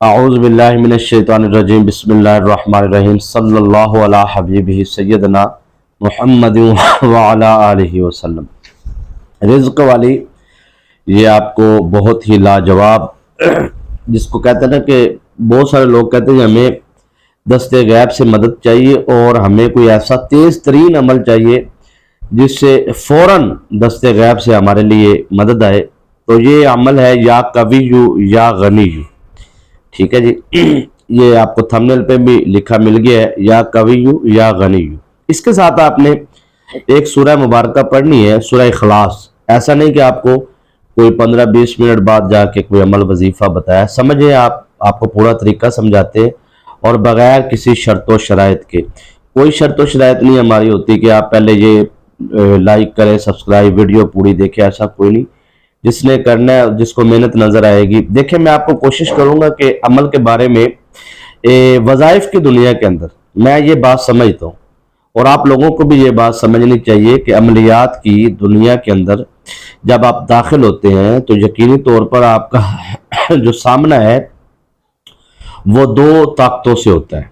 اعوذ باللہ من الشیطان الرجیم بسم اللہ الرحمن الرحیم صلی اللہ علی حبیبہ سیدنا محمد وعلی آلہ وسلم۔ رزق والی یہ آپ کو بہت ہی لاجواب، جس کو کہتے ہیں نا کہ بہت سارے لوگ کہتے ہیں ہمیں دست غیب سے مدد چاہیے اور ہمیں کوئی ایسا تیز ترین عمل چاہیے جس سے فوراً دست غیب سے ہمارے لیے مدد آئے، تو یہ عمل ہے یا قوی یا غنی۔ ٹھیک ہے جی، یہ آپ کو تھمبنیل پہ بھی لکھا مل گیا ہے، یا قوی یا غنی۔ اس کے ساتھ آپ نے ایک سورہ مبارکہ پڑھنی ہے، سورہ اخلاص۔ ایسا نہیں کہ آپ کو کوئی 15-20 منٹ بعد جا کے کوئی عمل وظیفہ بتایا، سمجھے آپ کو پورا طریقہ سمجھاتے ہیں اور بغیر کسی شرط و شرائط کے۔ کوئی شرط و شرائط نہیں ہماری ہوتی کہ آپ پہلے یہ لائک کریں، سبسکرائب، ویڈیو پوری دیکھیں، ایسا کوئی نہیں۔ جس نے کرنا ہے، جس کو محنت نظر آئے گی۔ دیکھیں، میں آپ کو کوشش کروں گا کہ عمل کے بارے میں وظائف کی دنیا کے اندر میں یہ بات سمجھتا ہوں، اور آپ لوگوں کو بھی یہ بات سمجھنی چاہیے کہ عملیات کی دنیا کے اندر جب آپ داخل ہوتے ہیں تو یقینی طور پر آپ کا جو سامنا ہے وہ دو طاقتوں سے ہوتا ہے۔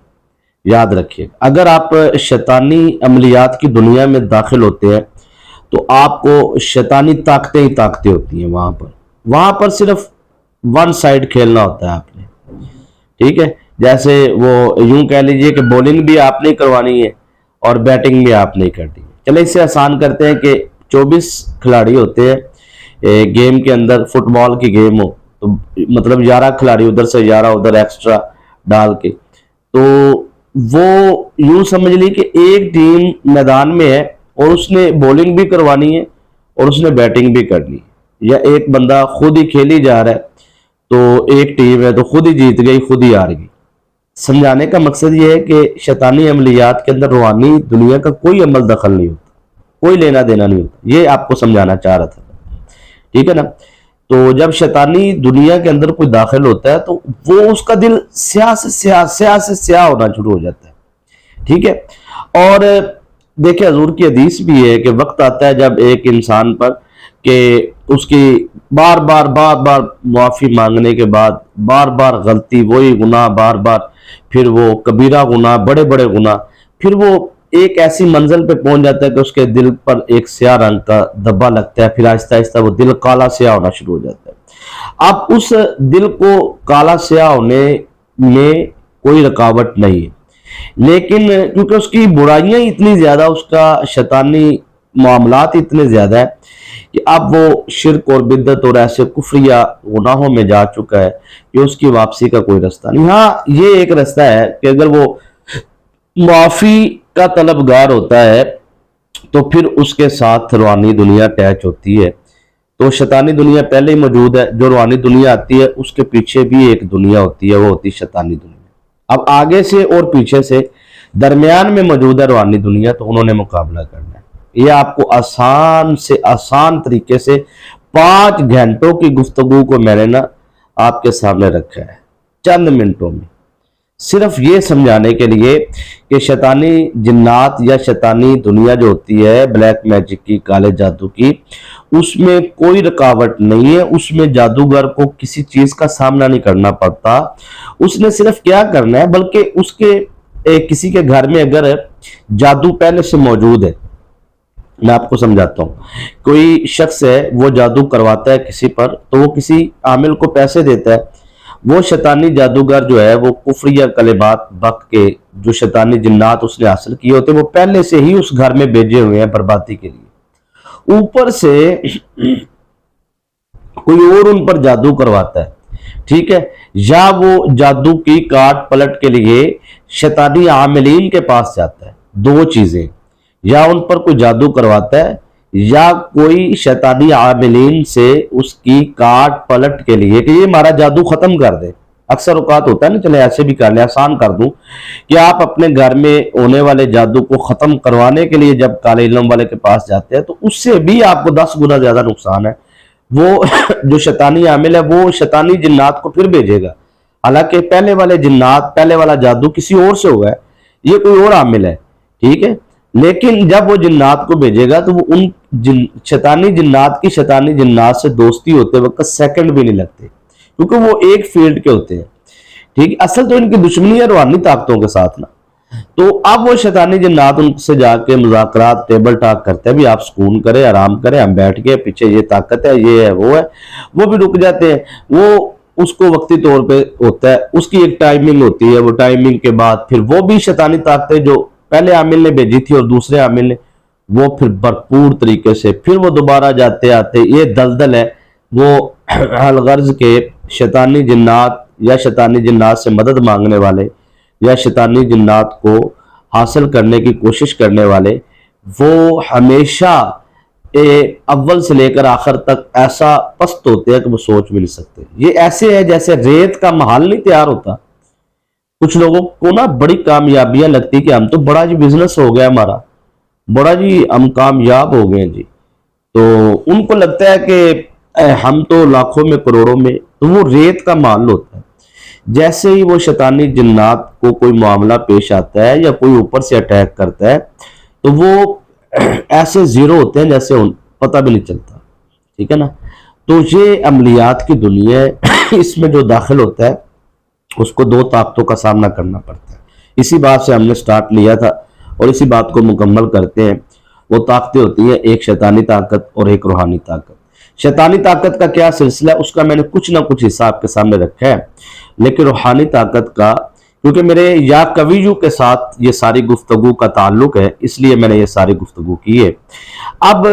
یاد رکھیے، اگر آپ شیطانی عملیات کی دنیا میں داخل ہوتے ہیں تو آپ کو شیطانی طاقتیں ہی طاقتیں ہوتی ہیں۔ وہاں پر صرف ون سائیڈ کھیلنا ہوتا ہے آپ نے، ٹھیک ہے؟ جیسے وہ یوں کہہ لیجئے کہ بولنگ بھی آپ نے کروانی ہے اور بیٹنگ بھی آپ نے کرنی ہے۔ چلے اسے آسان کرتے ہیں کہ 24 کھلاڑی ہوتے ہیں گیم کے اندر، فٹ بال کی گیم ہو تو مطلب 11 کھلاڑی ادھر سے 11 ادھر ایکسٹرا ڈال کے، تو وہ یوں سمجھ لی کہ ایک ٹیم میدان میں ہے اور اس نے بولنگ بھی کروانی ہے اور اس نے بیٹنگ بھی کرنی ہے، یا ایک بندہ خود ہی کھیلی جا رہا ہے تو ایک ٹیم ہے تو خود ہی جیت گئی خود ہی ہار گئی۔ سمجھانے کا مقصد یہ ہے کہ شیطانی عملیات کے اندر روحانی دنیا کا کوئی عمل دخل نہیں ہوتا، کوئی لینا دینا نہیں ہوتا، یہ آپ کو سمجھانا چاہ رہا تھا، ٹھیک ہے نا؟ تو جب شیطانی دنیا کے اندر کوئی داخل ہوتا ہے تو وہ اس کا دل سیاہ سے سیاہ ہونا شروع ہو جاتا ہے، ٹھیک ہے؟ اور دیکھیں، حضور کی حدیث بھی ہے کہ وقت آتا ہے جب ایک انسان پر کہ اس کی بار بار معافی مانگنے کے بعد بار غلطی، وہی گناہ بار، پھر وہ کبیرہ گناہ، بڑے گناہ، پھر وہ ایک ایسی منزل پہ پہنچ جاتا ہے کہ اس کے دل پر ایک سیاہ رنگ کا دھبا لگتا ہے، پھر آہستہ آہستہ وہ دل کالا سیاہ ہونا شروع ہو جاتا ہے۔ اب اس دل کو کالا سیاہ ہونے میں کوئی رکاوٹ نہیں ہے، لیکن کیونکہ اس کی برائیاں اتنی زیادہ، اس کا شیطانی معاملات اتنے زیادہ ہے کہ اب وہ شرک اور بدعت اور ایسے کفریہ گناہوں میں جا چکا ہے کہ اس کی واپسی کا کوئی رستہ نہیں۔ ہاں، یہ ایک رستہ ہے کہ اگر وہ معافی کا طلبگار ہوتا ہے تو پھر اس کے ساتھ روحانی دنیا اٹیچ ہوتی ہے، تو شیطانی دنیا پہلے ہی موجود ہے۔ جو روحانی دنیا آتی ہے اس کے پیچھے بھی ایک دنیا ہوتی ہے، وہ ہوتی ہے شیطانی دنیا۔ اب آگے سے اور پیچھے سے درمیان میں موجود ہے روحانی دنیا، تو انہوں نے مقابلہ کرنا ہے۔ یہ آپ کو آسان سے آسان طریقے سے 5 گھنٹوں کی گفتگو کو میں نے آپ کے سامنے رکھا ہے، چند منٹوں میں، صرف یہ سمجھانے کے لیے کہ شیطانی جنات یا شیطانی دنیا جو ہوتی ہے بلیک میجک کی، کالے جادو کی، اس میں کوئی رکاوٹ نہیں ہے۔ اس میں جادوگر کو کسی چیز کا سامنا نہیں کرنا پڑتا، اس نے صرف کیا کرنا ہے، بلکہ اس کے کسی کے گھر میں اگر جادو پہلے سے موجود ہے، میں آپ کو سمجھاتا ہوں، کوئی شخص ہے وہ جادو کرواتا ہے کسی پر، تو وہ کسی عامل کو پیسے دیتا ہے، وہ شیطانی جادوگر جو ہے وہ کفریہ کلمات بک کے جو شیطانی جنات اس نے حاصل کیے ہوتے ہیں وہ پہلے سے ہی اس گھر میں بھیجے ہوئے ہیں بربادی کے لیے، اوپر سے کوئی اور ان پر جادو کرواتا ہے، ٹھیک ہے؟ یا وہ جادو کی کاٹ پلٹ کے لیے شیطانی عاملین کے پاس جاتا ہے۔ دو چیزیں، یا ان پر کوئی جادو کرواتا ہے یا کوئی شیطانی عاملین سے اس کی کاٹ پلٹ کے لیے کہ یہ ہمارا جادو ختم کر دے۔ اکثر اوقات ہوتا ہے نا، چلے ایسے بھی کر لیں، آسان کر دوں، کہ آپ اپنے گھر میں ہونے والے جادو کو ختم کروانے کے لیے جب کالے علم والے کے پاس جاتے ہیں تو اس سے بھی آپ کو 10 گنا زیادہ نقصان ہے۔ وہ جو شیطانی عامل ہے وہ شیطانی جنات کو پھر بھیجے گا، حالانکہ پہلے والے جنات، پہلے والا جادو کسی اور سے ہوا ہے، یہ کوئی اور عامل ہے، ٹھیک ہے؟ لیکن جب وہ جنات کو بھیجے گا تو وہ ان شیطانی جنات کی شیطانی جنات سے دوستی ہوتے وقت سیکنڈ بھی نہیں لگتے، کیونکہ وہ ایک فیلڈ کے ہوتے ہیں، ٹھیک ہے، اصل تو ان کی دشمنی ہے روحانی طاقتوں کے ساتھ نا. تو اب وہ شیطانی جنات ان سے جا کے مذاکرات ٹیبل ٹاک کرتے ہیں، بھی آپ سکون کریں، آرام کریں، ہم بیٹھ کے پیچھے یہ طاقت ہے، یہ ہے، وہ ہے. وہ بھی رک جاتے ہیں. وہ اس کو وقتی طور پہ ہوتا ہے، اس کی ایک ٹائمنگ ہوتی ہے، وہ ٹائمنگ کے بعد پھر وہ بھی شیطانی طاقتیں جو پہلے عامل نے بھیجی تھی اور دوسرے عامل نے، وہ پھر بھرپور طریقے سے پھر وہ دوبارہ جاتے آتے. یہ دلدل ہے. وہ الغرض کے شیطانی جنات یا شیطانی جنات سے مدد مانگنے والے یا شیطانی جنات کو حاصل کرنے کی کوشش کرنے والے، وہ ہمیشہ اول سے لے کر آخر تک ایسا پست ہوتے ہیں کہ وہ سوچ بھی نہیں سکتے. یہ ایسے ہے جیسے ریت کا محل نہیں تیار ہوتا. کچھ لوگوں کو نا بڑی کامیابیاں لگتی کہ ہم تو بڑا جی بزنس ہو گیا ہمارا، بڑا جی ہم کامیاب ہو گئے جی. تو ان کو لگتا ہے کہ ہم تو لاکھوں میں کروڑوں میں، تو وہ ریت کا محل ہوتا ہے. جیسے ہی وہ شیطانی جنات کو کوئی معاملہ پیش آتا ہے یا کوئی اوپر سے اٹیک کرتا ہے تو وہ ایسے زیرو ہوتے ہیں جیسے پتہ بھی نہیں چلتا. ٹھیک ہے نا. تو یہ عملیات کی دنیا ہے. اس میں جو داخل ہوتا ہے اس کو دو طاقتوں کا سامنا کرنا پڑتا ہے. اسی بات سے ہم نے سٹارٹ لیا تھا اور اسی بات کو مکمل کرتے ہیں. وہ طاقتیں ہوتی ہیں ایک شیطانی طاقت اور ایک روحانی طاقت. شیطانی طاقت کا کیا سلسلہ ہے اس کا میں نے کچھ نہ کچھ حصہ آپ کے سامنے رکھا ہے، لیکن روحانی طاقت کا کیونکہ میرے یا کویو کے ساتھ یہ ساری گفتگو کا تعلق ہے اس لیے میں نے یہ ساری گفتگو کی ہے. اب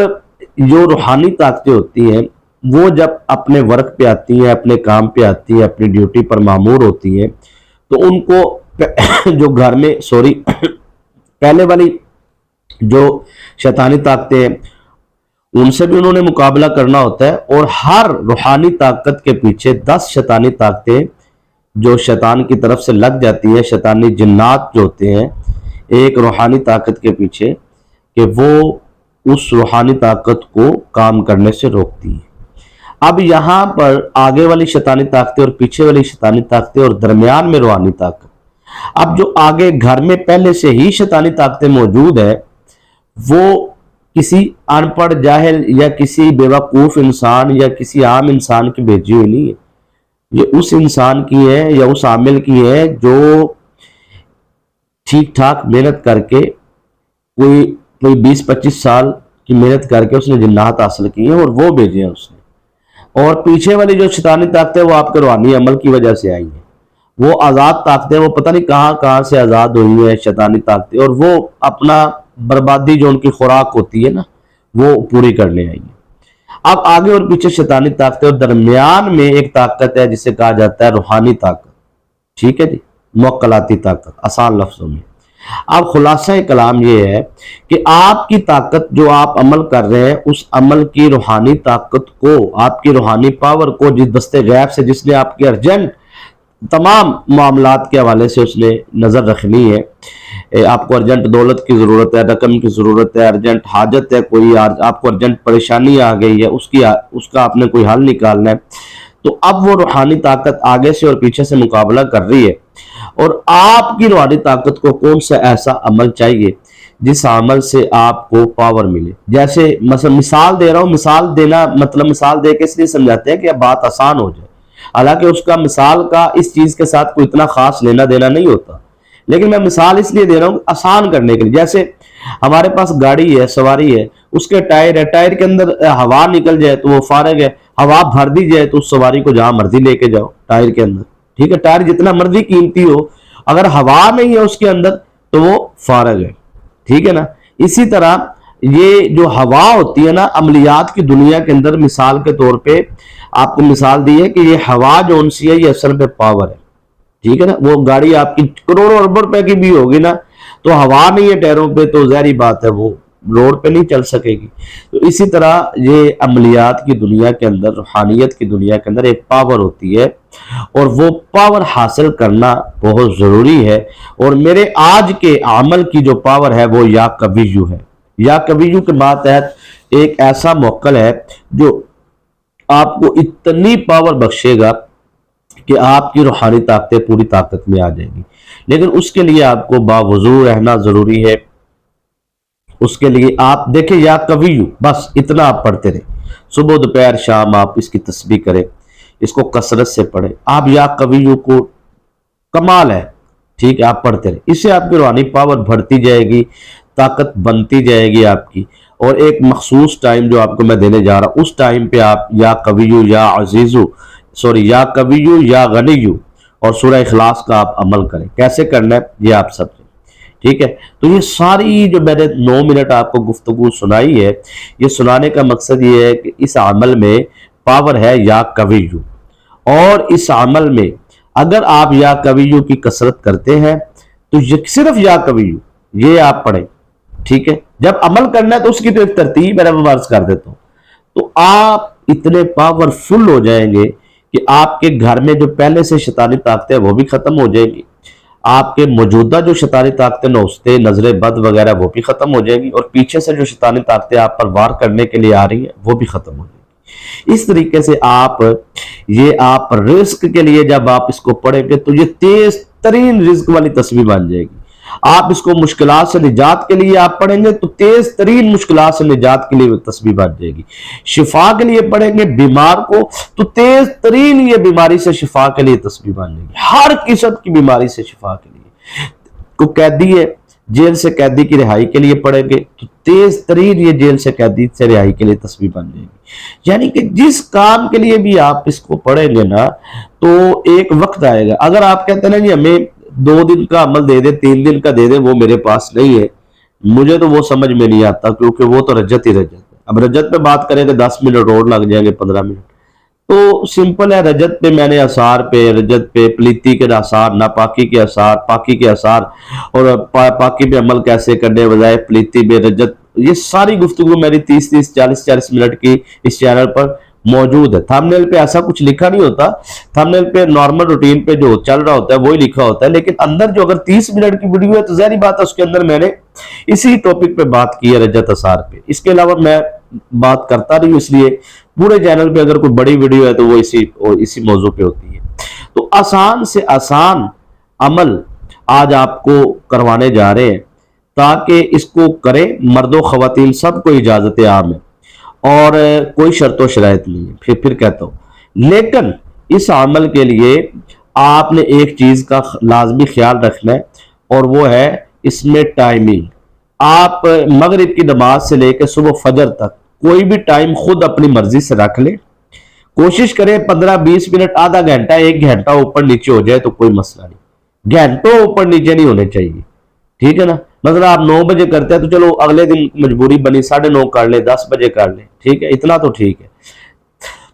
جو روحانی طاقتیں ہوتی ہیں وہ جب اپنے ورک پہ آتی ہیں، اپنے کام پہ آتی ہیں، اپنی ڈیوٹی پر مامور ہوتی ہیں، تو ان کو جو گھر میں پہلے والی جو شیطانی طاقتیں ہیں ان سے بھی انہوں نے مقابلہ کرنا ہوتا ہے. اور ہر روحانی طاقت کے پیچھے 10 شیطانی طاقتیں جو شیطان کی طرف سے لگ جاتی ہے، شیطانی جنات جو ہوتے ہیں ایک روحانی طاقت کے پیچھے، کہ وہ اس روحانی طاقت کو کام کرنے سے روکتی ہے. اب یہاں پر آگے والی شیطانی طاقتیں اور پیچھے والی شیطانی طاقتیں اور درمیان میں روحانی طاقت. اب جو آگے گھر میں پہلے سے ہی شیطانی طاقتیں موجود ہیں وہ کسی ان پڑھ جاہل یا کسی بیوقوف انسان یا کسی عام انسان کی بھیجی ہوئی نہیں ہے. یہ اس انسان کی ہے یا اس عامل کی ہے جو ٹھیک ٹھاک محنت کر کے کوئی 20-25 سال کی محنت کر کے اس نے جنات حاصل کی ہیں اور وہ بھیجے ہیں اس نے. اور پیچھے والی جو شیطانی طاقتیں وہ آپ کے روحانی عمل کی وجہ سے آئی ہیں. وہ آزاد طاقتیں وہ پتہ نہیں کہاں سے آزاد ہوئی ہیں شیطانی طاقتیں، اور وہ اپنا بربادی جو ان کی خوراک ہوتی ہے نا وہ پوری کرنے آئی ہیں. اب آگے اور پیچھے شیطانی طاقتیں اور درمیان میں ایک طاقت ہے جسے کہا جاتا ہے روحانی طاقت. ٹھیک ہے جی، موکلاتی طاقت آسان لفظوں میں. اب خلاصہ کلام یہ ہے کہ آپ کی طاقت جو آپ عمل کر رہے ہیں اس عمل کی روحانی طاقت کو، آپ کی روحانی پاور کو جس دستے غیب سے جس نے آپ کے ارجنٹ تمام معاملات کے حوالے سے اس نے نظر رکھنی ہے. آپ کو ارجنٹ دولت کی ضرورت ہے، رقم کی ضرورت ہے، ارجنٹ حاجت ہے، کوئی آپ کو ارجنٹ پریشانی آ گئی ہے، اس کا آپ نے کوئی حل نکالنا ہے. تو اب وہ روحانی طاقت آگے سے اور پیچھے سے مقابلہ کر رہی ہے. اور آپ کی روحانی طاقت کو کون سا ایسا عمل چاہیے جس عمل سے آپ کو پاور ملے. جیسے مثلا مثال دے رہا ہوں، مثال دینا مطلب مثال دے کے اس لیے سمجھاتے ہیں کہ اب بات آسان ہو جائے، حالانکہ اس کا مثال کا اس چیز کے ساتھ کوئی اتنا خاص لینا دینا نہیں ہوتا، لیکن میں مثال اس لیے دے رہا ہوں آسان کرنے کے لیے. جیسے ہمارے پاس گاڑی ہے، سواری ہے، اس کے ٹائر ہے، ٹائر کے اندر ہوا نکل جائے تو وہ فارغ ہے، ہوا بھر دی جائے تو اس سواری کو جہاں مرضی لے کے جاؤ ٹائر کے اندر. ٹھیک ہے، ٹائر جتنا مرضی قیمتی ہو اگر ہوا نہیں ہے اس کے اندر تو وہ فارغ ہے. ٹھیک ہے نا. اسی طرح یہ جو ہوا ہوتی ہے نا عملیات کی دنیا کے اندر، مثال کے طور پہ آپ کو مثال دی ہے کہ یہ ہوا جو انسی ہے یہ اصل پہ پاور ہے. ٹھیک ہے نا. وہ گاڑی آپ کی کروڑوں اربوں روپے کی بھی ہوگی نا تو ہوا نہیں ہے ٹائروں پہ تو ظاہری بات ہے وہ روڈ پہ نہیں چل سکے گی. تو اسی طرح یہ عملیات کی دنیا کے اندر، روحانیت کی دنیا کے اندر ایک پاور ہوتی ہے اور وہ پاور حاصل کرنا بہت ضروری ہے. اور میرے آج کے عمل کی جو پاور ہے وہ یا کویو ہے. یا کویو کے بعد ایک ایسا موکل ہے جو آپ کو اتنی پاور بخشے گا کہ آپ کی روحانی طاقتیں پوری طاقت میں آ جائیں گی. لیکن اس کے لیے آپ کو باوضو رہنا ضروری ہے. اس کے لیے آپ دیکھیں یا کویو بس اتنا آپ پڑھتے رہیں، صبح دوپہر شام آپ اس کی تسبیح کریں، اس کو کثرت سے پڑھیں. آپ یا کویو کو کمال ہے، ٹھیک ہے، آپ پڑھتے رہے، اس سے آپ کی روحانی پاور بڑھتی جائے گی، طاقت بنتی جائے گی آپ کی، اور ایک مخصوص ٹائم جو آپ کو میں دینے جا رہا ہوں، اس ٹائم پہ آپ یا قویو یا عزیزو، یا قویو یا غنیو اور سورہ اخلاص کا آپ عمل کریں۔ کیسے کرنا ہے یہ آپ سب سے، ٹھیک ہے۔ تو یہ ساری جو میں نے 9 منٹ آپ کو گفتگو سنائی ہے، یہ سنانے کا مقصد یہ ہے کہ اس عمل میں پاور ہے یا قویو، اور اس عمل میں اگر آپ یا قویو کی کثرت کرتے ہیں تو صرف یا قویو یہ آپ پڑھیں، ٹھیک ہے۔ جب عمل کرنا ہے تو اس کی تو ایک ترتیب میں عرض کر دیتا ہوں، تو آپ اتنے پاور فل ہو جائیں گے کہ آپ کے گھر میں جو پہلے سے شیطانی طاقتیں وہ بھی ختم ہو جائیں گی، آپ کے موجودہ جو شیطانی طاقتیں نوستے نظر بد وغیرہ وہ بھی ختم ہو جائیں گی، اور پیچھے سے جو شیطانی طاقتیں آپ پر وار کرنے کے لیے آ رہی ہیں وہ بھی ختم ہو جائیں گی۔ اس طریقے سے آپ رزق کے لیے جب آپ اس کو پڑھیں گے تو یہ تیز ترین رزق والی تسبیح بن جائے گی۔ آپ اس کو مشکلات سے نجات کے لیے آپ پڑھیں گے تو تیز ترین مشکلات سے نجات کے لیے تسبیح بن جائے گی۔ شفا کے لیے پڑھیں گے بیمار کو تو تیز ترین یہ بیماری سے شفا کے لیے تسبیح بن جائے گی، ہر قسم کی بیماری سے شفا کے لیے۔ کو قیدی ہے، جیل سے قیدی کی رہائی کے لیے پڑھیں گے تو تیز ترین یہ جیل سے قیدی سے رہائی کے لیے تسبیح بن جائے گی۔ یعنی کہ جس کام کے لیے بھی آپ اس کو پڑھیں گے نا تو ایک وقت آئے گا، اگر آپ کہتے ہیں نا جی ہمیں 2 دن کا عمل دے دے، 3 دن کا دے دے، وہ میرے پاس نہیں ہے، مجھے تو وہ سمجھ میں نہیں آتا، کیونکہ وہ تو رجت ہی رجت ہے۔ اب رجت پہ بات کریں کہ 10 منٹ اور لگ جائیں گے، 15 منٹ تو سمپل ہے۔ رجت پہ میں نے اثار پہ، رجت پہ پلیتی کے اثار، ناپاکی کے اثار، پاکی کے اثار، اور پاکی پہ عمل کیسے کرنے بجائے پلیتی پہ رجت، یہ ساری گفتگو میری 30 40 منٹ کی اس چینل پر موجود ہے۔ تھمبنیل پہ ایسا کچھ لکھا نہیں ہوتا، تھمبنیل پہ نارمل روٹین پہ جو چل رہا ہوتا ہے وہی لکھا ہوتا ہے، لیکن اندر جو اگر 30 منٹ کی ویڈیو ہے تو ظاہری بات ہے اس کے اندر میں نے اسی ٹاپک پہ بات کی ہے، رجت اثار پہ۔ اس کے علاوہ میں بات کرتا نہیں ہوں، اس لیے پورے چینل پہ اگر کوئی بڑی ویڈیو ہے تو وہ اسی موضوع پہ ہوتی ہے۔ تو آسان سے آسان عمل آج آپ کو کروانے جا رہے ہیں تاکہ اس کو کریں، مرد و خواتین سب کو اجازت عام ہے اور کوئی شرط و شرائط نہیں ہے۔ پھر کہتا ہوں، لیکن اس عمل کے لیے آپ نے ایک چیز کا لازمی خیال رکھنا ہے، اور وہ ہے اس میں ٹائمنگ۔ آپ مغرب کی نماز سے لے کے صبح فجر تک کوئی بھی ٹائم خود اپنی مرضی سے رکھ لیں، کوشش کریں 15-20 منٹ، آدھا گھنٹہ، 1 گھنٹہ اوپر نیچے ہو جائے تو کوئی مسئلہ نہیں، گھنٹوں اوپر نیچے نہیں ہونے چاہیے، ٹھیک ہے نا۔ مثلا آپ 9 بجے کرتے ہیں تو چلو اگلے دن مجبوری بنی 9:30 کر لیں، 10 بجے کر لیں، ٹھیک ہے، اتنا تو ٹھیک ہے۔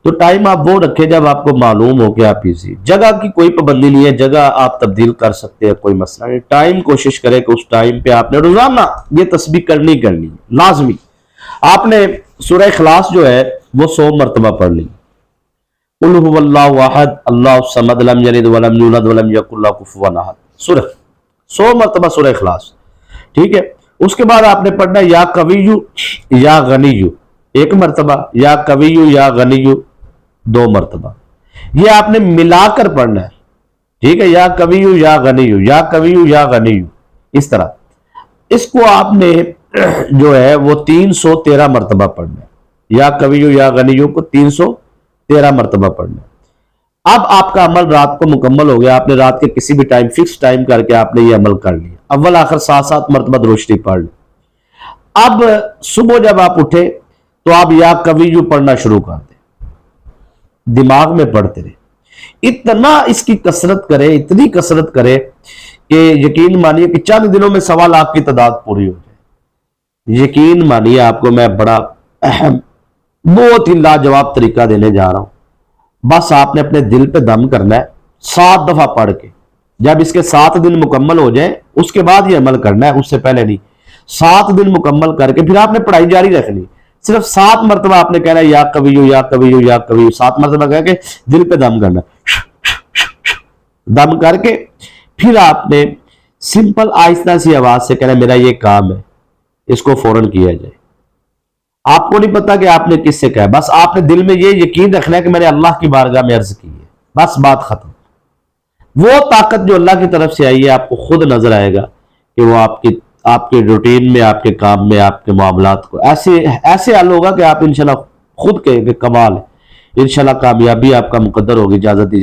تو ٹائم آپ وہ رکھیں جب آپ کو معلوم ہو کہ آپ ایزی، جگہ کی کوئی پابندی نہیں ہے، جگہ آپ تبدیل کر سکتے ہیں، کوئی مسئلہ نہیں۔ ٹائم کوشش کریں کہ اس ٹائم پہ آپ نے روزانہ یہ تسبیح کرنی لازمی۔ آپ نے سورہ اخلاص جو ہے وہ 100 مرتبہ پڑھ لی، قل هو اللہ احد اللہ الصمد لم یلد ولم یولد ولم یکن لہ کفوا احد، سورہ 100 مرتبہ سورہ اخلاص، ٹھیک ہے۔ اس کے بعد آپ نے پڑھنا ہے یا قویو یا غنیو 1 مرتبہ، یا قویو یا غنیو 2 مرتبہ، یہ آپ نے ملا کر پڑھنا ہے، ٹھیک ہے، یا قویو یا غنیو، یا قویو یا غنیو، اس طرح اس کو آپ نے جو ہے وہ 313 مرتبہ پڑھنا ہے، یا قویو یا غنیو کو 313 مرتبہ پڑھنا ہے۔ اب آپ کا عمل رات کو مکمل ہو گیا، آپ نے رات کے کسی بھی ٹائم فکس ٹائم کر کے آپ نے یہ عمل کر لیا، اول آخر 7 مرتبہ درود شریف پڑھ لیں۔ اب صبح جب آپ اٹھے تو آپ یا قویو پڑھنا شروع کر دیں، دماغ میں پڑھتے رہے، اتنا اس کی کثرت کرے، اتنی کثرت کرے کہ یقین مانیے کہ چند دنوں میں 1.25 لاکھ کی تعداد پوری ہو جائے۔ یقین مانیے آپ کو میں بڑا اہم، بہت ہی لاجواب طریقہ دینے جا رہا ہوں، بس آپ نے اپنے دل پہ دم کرنا ہے 7 دفعہ پڑھ کے، جب اس کے 7 دن مکمل ہو جائیں اس کے بعد یہ عمل کرنا ہے، اس سے پہلے نہیں۔ 7 دن مکمل کر کے پھر آپ نے پڑھائی جاری رکھنی، صرف 7 مرتبہ آپ نے کہنا ہے یا قویو یا قویو یا قویو، 7 مرتبہ کہہ کے دل پہ دم کرنا، دم کر کے پھر آپ نے سمپل آہستہ سی آواز سے کہنا ہے میرا یہ کام ہے، اس کو فوراً کیا جائے۔ آپ کو نہیں پتا کہ آپ نے کس سے کہا، بس آپ نے دل میں یہ یقین رکھنا ہے کہ میں نے اللہ کی بارگاہ میں عرض کی ہے، بس بات ختم۔ وہ طاقت جو اللہ کی طرف سے آئی ہے آپ کو خود نظر آئے گا کہ وہ آپ کے روٹین میں، آپ کے کام میں، آپ کے معاملات کو ایسے حل ہوگا کہ آپ انشاءاللہ خود کہیں کہ کمال ہے، انشاءاللہ کامیابی آپ کا مقدر ہوگی۔ اجازت دیجیے۔